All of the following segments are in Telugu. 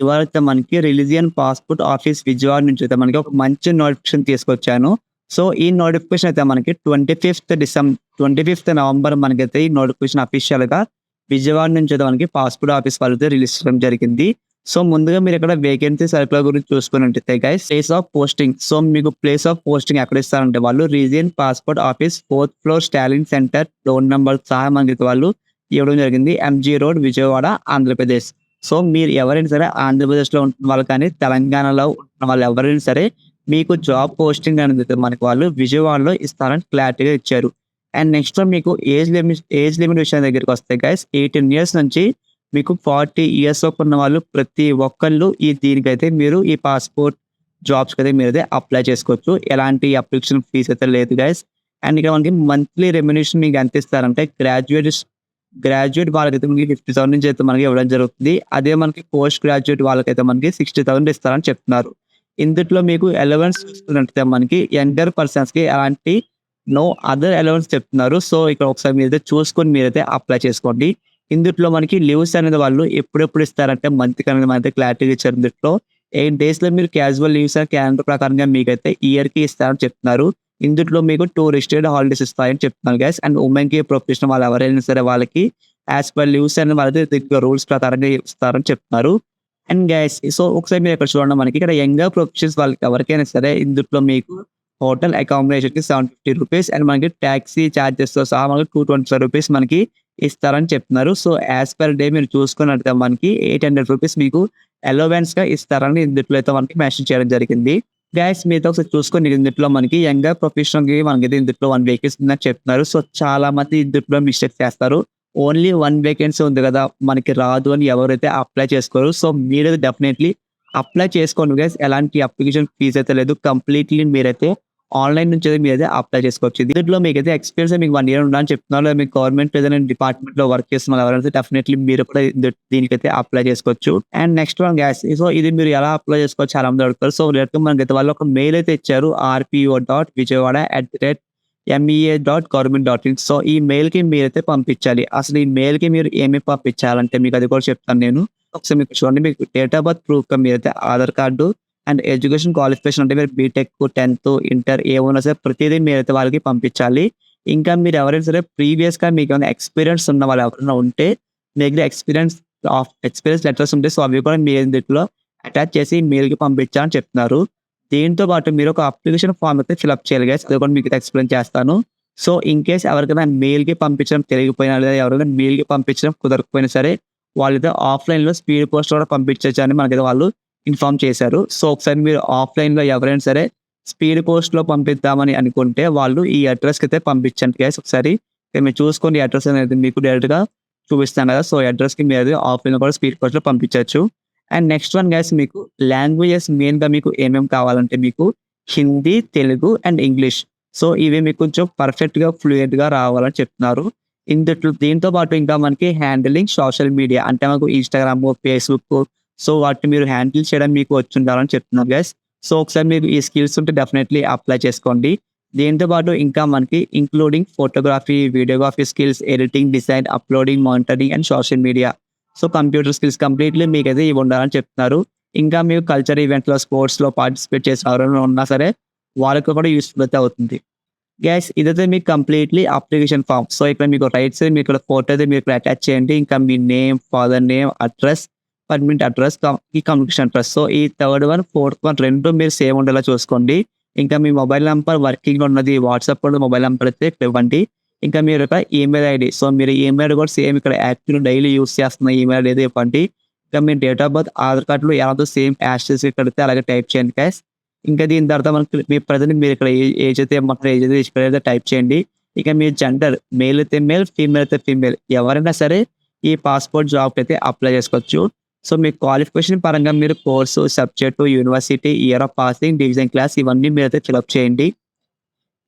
ఇవాళైతే మనకి రిలీజియన్ పాస్‌పోర్ట్ ఆఫీస్ విజయవాడ నుంచి అయితే మనకి ఒక మంచి నోటిఫికేషన్ తీసుకొచ్చాను. సో, ఈ నోటిఫికేషన్ అయితే మనకి 25థ్ నవంబర్ మనకైతే ఈ నోటిఫికేషన్ అఫీషియల్‌గా విజయవాడ నుంచి అయితే మనకి పాస్‌పోర్ట్ ఆఫీస్ వాళ్ళైతే రిలీజ్ చేయడం జరిగింది. సో, ముందుగా మీరిక్కడ వేకెన్సీ సర్క్యులర్ గురించి చూసుకున్నట్టయితే guys place of posting. So, మీకు ప్లేస్ ఆఫ్ పోస్టింగ్ ఎక్కడ ఇస్తారంటే వాళ్ళు region passport office 4th floor Stalin centre door number సహా మనకైతే వాళ్ళు ఇవ్వడం జరిగింది. MG road Vijayawada Andhra Pradesh. So, మీరు ఎవరైనా సరే ఆంధ్రప్రదేశ్‌లో ఉంటున్న వాళ్ళు కానీ, తెలంగాణలో ఉంటున్న వాళ్ళు ఎవరైనా సరే మీకు జాబ్ పోస్టింగ్ అనేది మనకి వాళ్ళు విజయవాడలో ఇస్తారని క్లారిటీగా ఇచ్చారు. అండ్ నెక్స్ట్ మీకు ఏజ్ లిమిట్ విషయం దగ్గరికొస్తే గైస్ 18 ఇయర్స్ నుంచి మీకు 40 ఇయర్స్ లోపు ఉన్న వాళ్ళు ప్రతి ఒక్కళ్ళు దీనికైతే మీరు ఈ పాస్‌పోర్ట్ జాబ్స్‌కైతే మీరైతే అప్లై చేసుకోవచ్చు. ఎలాంటి అప్లికేషన్ ఫీస్ అయితే లేదు గైస్. అండ్ ఇక్కడ మనకి మంత్లీ రెమ్యునరేషన్ మీకు ఎంత ఇస్తారంటే గ్రాడ్యుయేట్ వాళ్ళకైతే మనకి 50,000 నుంచి అయితే మనకి ఇవ్వడం జరుగుతుంది. అదే మనకి పోస్ట్ గ్రాడ్యుయేట్ వాళ్ళకైతే మనకి 60,000 ఇస్తారని చెప్తున్నారు. ఇందుట్లో మీకు అలవెన్స్ చూసుకున్నట్టయితే మనకి యంగర్ పర్సన్స్‌కి ఎలాంటి నో అదర్ అలవెన్స్ చెప్తున్నారు. సో, ఇక్కడ ఒకసారి మీరైతే చూసుకొని మీరైతే అప్లై చేసుకోండి. ఇందుట్లో మనకి లీవ్స్ అనేది వాళ్ళు ఎప్పుడెప్పుడు ఇస్తారంటే మంత్‌కి అనేది మనకైతే క్లారిటీగా ఇచ్చారు ఇందుట్లో. 8 డేస్‌లో మీరు క్యాజువల్ లీవ్స్ అని క్యాలెండర్ ప్రకారంగా మీకైతే ఇయర్‌కి ఇస్తారని చెప్తున్నారు. ఇందుట్లో మీకు 2 రిజిస్టర్డ్ హాలిడేస్ ఇస్తారని చెప్తున్నారు గైస్. అండ్ ఉమెన్‌కి ప్రొఫెషనల్ వాళ్ళు ఎవరైనా సరే వాళ్ళకి యాస్ పర్ లీవ్స్ అని వాళ్ళైతే రూల్స్ ప్రకారంగా ఇస్తారని చెప్తున్నారు. అండ్ గైస్ సో, ఒకసారి మీరు ఇక్కడ చూడండి మనకి ఇక్కడ యంగర్ ప్రొఫెషనల్స్ వాళ్ళకి ఎవరికైనా సరే ఇందుట్లో మీకు హోటల్ అకామిడేషన్‌కి రూ. 750 అండ్ మనకి టాక్సీ చార్జెస్‌తో సహా మనకి రూ. 225 మనకి ఇస్తారని చెప్తున్నారు. సో, యాస్ పర్ డే మీరు చూసుకున్నట్టయితే మనకి రూ. 800 మీకు అలవెన్స్‌గా ఇస్తారని ఇందుట్లో అయితే మనకి మెన్షన్ చేయడం జరిగింది. గైస్ మీతో ఒకసారి చూసుకొని ఇందుట్లో మనకి యంగర్ ప్రొఫెషనల్‌కి మనకైతే ఇందుట్లో 1 వేకెన్సీ ఉందని చెప్తున్నారు. సో, చాలా మంది ఇందుట్లో మిస్టేక్స్ చేస్తారు. ఓన్లీ 1 వేకెన్సీ ఉంది కదా! మనకి రాదు అని ఎవరైతే అప్లై చేసుకోరు. సో, మీరైతే డెఫినైట్‌లీ అప్లై చేసుకోండి గైస్. ఎలాంటి అప్లికేషన్ ఫీస్ అయితే లేదు. కంప్లీట్‌లీ మీరైతే ఆన్‌లైన్ నుంచి అయితే మీరైతే అప్లై చేసుకోవచ్చు. దీంట్లో మీకైతే ఎక్స్‌పీరియన్స్ మీకు 1 ఇయర్ ఉండాలని చెప్తున్నారు. లేదా మీకు గవర్నమెంట్ ఏదైనా డిపార్ట్మెంట్‌లో వర్క్ చేస్తున్న వాళ్ళు ఎవరైనా డెఫినైట్‌లీ మీరు కూడా దీనికైతే అప్లై చేసుకోవచ్చు. And next one guy's so, ఇది మీరు ఎలా అప్లై చేసుకోవచ్చు చాలా మంది అడుగుతారు. సో, డైరెక్ట్‌గా మనకైతే వాళ్ళు ఒక మెయిల్ అయితే ఇచ్చారు. rpo.vijayawada@mea.government.in సో, ఈ మెయిల్‌కి మీరైతే పంపించాలి. అసలు ఈ మెయిల్‌కి మీరు ఏమేమి పంపించాలంటే మీకు అది కూడా చెప్తాను నేను. ఒకసారి మీకు చూడండి మీకు డేట్ ఆఫ్ బర్త్ ప్రూఫ్‌గా మీరైతే Aadhaar card and education qualification అంటే మీరు బీటెక్, 10థ్, ఇంటర్ ఏమున్నా సరే ప్రతిదీ మీరైతే వాళ్ళకి పంపించాలి. ఇంకా మీరు ఎవరైనా సరే ప్రీవియస్‌గా మీకేమైనా ఎక్స్‌పీరియన్స్ ఉన్న వాళ్ళు ఎవరైనా ఉంటే మీ దగ్గర ఎక్స్‌పీరియన్స్ లెటర్స్ ఉంటే సో, అవి కూడా మీరు దీంట్లో అటాచ్ చేసి మెయిల్‌కి పంపించాలని చెప్తున్నారు. దీంతో పాటు మీరు ఒక అప్లికేషన్ ఫార్మ్ అయితే ఫిలప్ చేయాలి గైస్. అది కూడా మీకు ఎక్స్‌ప్లెయిన్ చేస్తాను. సో, ఇన్ కేస్ ఎవరికైనా మెయిల్‌కి పంపించడం తెలియకపోయినా లేదా ఎవరైనా మెయిల్‌కి పంపించడం కుదరకపోయినా సరే వాళ్ళైతే ఆఫ్‌లైన్‌లో స్పీడ్ పోస్ట్ కూడా పంపించొచ్చు అని మనకైతే వాళ్ళు ఇన్ఫార్మ్ చేశారు. సో, ఒకసారి మీరు ఆఫ్‌లైన్‌లో ఎవరైనా సరే స్పీడ్ పోస్ట్‌లో పంపిద్దామని అనుకుంటే వాళ్ళు ఈ అడ్రస్‌కైతే పంపించండి గైస్ ఒకసారి. ఇక్కడ మీరు చూసుకోండి అడ్రస్ అనేది మీకు డైరెక్ట్‌గా చూపిస్తాను కదా! సో, ఈ అడ్రస్‌కి మీరు ఆఫ్‌లైన్‌లో కూడా స్పీడ్ పోస్ట్‌లో పంపించొచ్చు. అండ్ నెక్స్ట్ వన్ గైస్ మీకు లాంగ్వేజెస్ మెయిన్‌గా మీకు ఏమేమి కావాలంటే మీకు Hindi, Telugu and English. So, ఇవి మీకు కొంచెం పర్ఫెక్ట్‌గా, ఫ్లూయెంట్‌గా రావాలని చెప్తున్నారు. దీంతో పాటు ఇంకా మనకి హ్యాండిలింగ్ సోషల్ మీడియా అంటే మనకు ఇన్‌స్టాగ్రామ్, ఫేస్‌బుక్ సో, వాటిని మీరు హ్యాండిల్ చేయడం మీకు వచ్చుండాలని చెప్తున్నారు గైస్. సో, ఒకసారి మీకు ఈ స్కిల్స్ ఉంటే డెఫినైట్‌లీ అప్లై చేసుకోండి. దీంతో పాటు ఇంకా మనకి including photography, videography skills, editing, design, uploading, monitoring and social media. So, computer skills completely మీకైతే ఇవి ఉండాలని చెప్తున్నారు. ఇంకా మీరు కల్చర్ ఈవెంట్‌లో, స్పోర్ట్స్‌లో పార్టిసిపేట్ చేసిన ఎవరైనా ఉన్నా సరే వాళ్ళకి కూడా యూజ్‌ఫుల్ అయితే అవుతుంది. గైస్ ఇదైతే మీకు కంప్లీట్‌లీ అప్లికేషన్ ఫార్మ్. సో, ఇక్కడ మీకు రైట్ సైడ్ మీకు ఇక్కడ ఫోటో అయితే మీరు ఇక్కడ అటాచ్ చేయండి. ఇంకా మీ name, father name, address, permanent address, ఈ కమ్యూనికేషన్ అడ్రస్. సో, ఈ థర్డ్ వన్, ఫోర్త్ వన్ 2 మీరు సేమ్ ఉండేలా చూసుకోండి. ఇంకా మీ మొబైల్ నంబర్ వర్కింగ్‌లో ఉన్నది వాట్సాప్ కూడా మొబైల్ నంబర్ అయితే ఇక్కడ ఇవ్వండి. ఇంకా మీరు ఇక్కడ ఈమెయిల్ ఐడీ. సో, మీరు ఈమెయిల్ ఐడీ కూడా సేమ్ ఇక్కడ యాక్టివ్‌లో డైలీ యూజ్ చేస్తున్న ఈమెయిల్ ఐడీ అయితే ఇవ్వండి. ఇంకా మీ డేట్ ఆఫ్ బర్త్ ఆధార్ కార్డ్‌లో ఎలాగో సేమ్ యాజ్ టీజ్ ఇక్కడైతే అలాగే టైప్ చేయండి గైస్. ఇంకా దీని తర్వాత మనకి మీ ప్రెజెంట్ మీరు ఇక్కడ ఏజ్ అయితే ఇమ్మంటారో ఏజ్ అయితే ఇక్కడైతే టైప్ చేయండి. ఇక మీ జెండర్ మేల్ అయితే మేల్, ఫీమేల్ అయితే ఫీమేల్. ఎవరైనా సరే ఈ పాస్‌పోర్ట్ జాబ్‌కి అయితే అప్లై చేసుకోవచ్చు. సో, మీ క్వాలిఫికేషన్ పరంగా మీరు course, subject, university, year of passing, division class ఇవన్నీ మీరైతే ఫిలప్ చేయండి.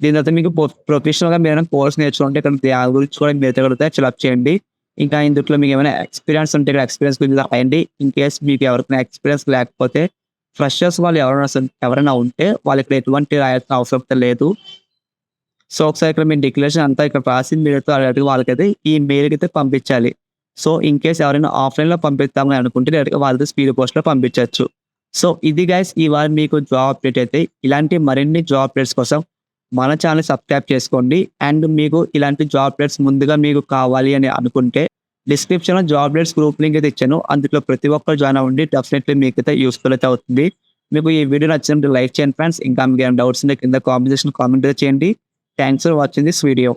దీని తర్వాత మీకు ప్రొఫెషనల్‌గా మీరేమైనా కోర్స్ నేర్చుకుంటే ఇక్కడ దాని గురించి కూడా మీరైతే ఇక్కడ ఫిలప్ చేయండి. ఇంకా ఇందుట్లో మీకు ఏమైనా ఎక్స్‌పీరియన్స్ ఉంటే ఇక్కడ ఎక్స్‌పీరియన్స్ గురించి రాయండి. ఇన్ కేస్ మీకు ఎవరికైనా ఎక్స్‌పీరియన్స్ లేకపోతే ఫ్రెషర్స్ వాళ్ళు ఎవరైనా ఉంటే వాళ్ళు ఇక్కడ ఎటువంటి రాయాల్సిన అవసరం అయితే లేదు. సో, ఒకసారి ఇక్కడ మీ డిక్లరేషన్ అంతా ఇక్కడ రాసి మీరైతే వాళ్ళకైతే ఈ మెయిల్‌కి అయితే పంపించాలి. సో, ఇన్ కేస్ ఎవరైనా ఆఫ్‌లైన్‌లో పంపిస్తామని అనుకుంటే డైరెక్ట్‌గా వాళ్ళతో స్పీడ్ పోస్ట్‌లో పంపించొచ్చు. సో, ఇది గైస్ ఈ వారం మీకు జాబ్ అప్డేట్ అయితే. ఇలాంటి మరిన్ని జాబ్ అప్డేట్స్ కోసం మన ఛానెల్ సబ్స్క్రైబ్ చేసుకోండి. అండ్ మీకు ఇలాంటి జాబ్ అప్డేట్స్ ముందుగా మీకు కావాలి అని అనుకుంటే డిస్క్రిప్షన్‌లో జాబ్ అప్డేట్స్ గ్రూప్ లింక్ అయితే ఇచ్చాను. అందులో ప్రతి ఒక్కరు జాయిన్ అవ్వండి. డెఫినెట్‌లీ మీకైతే యూజ్‌ఫుల్ అయితే అవుతుంది. మీకు ఈ వీడియో నచ్చినట్లయితే లైక్ చేయండి ఫ్రెండ్స్. ఇంకా మీకేమైనా డౌట్స్ ఉంటే కింద కామెంట్ సెక్షన్‌లో కామెంట్ అయితే చేయండి. Thanks for watching this video.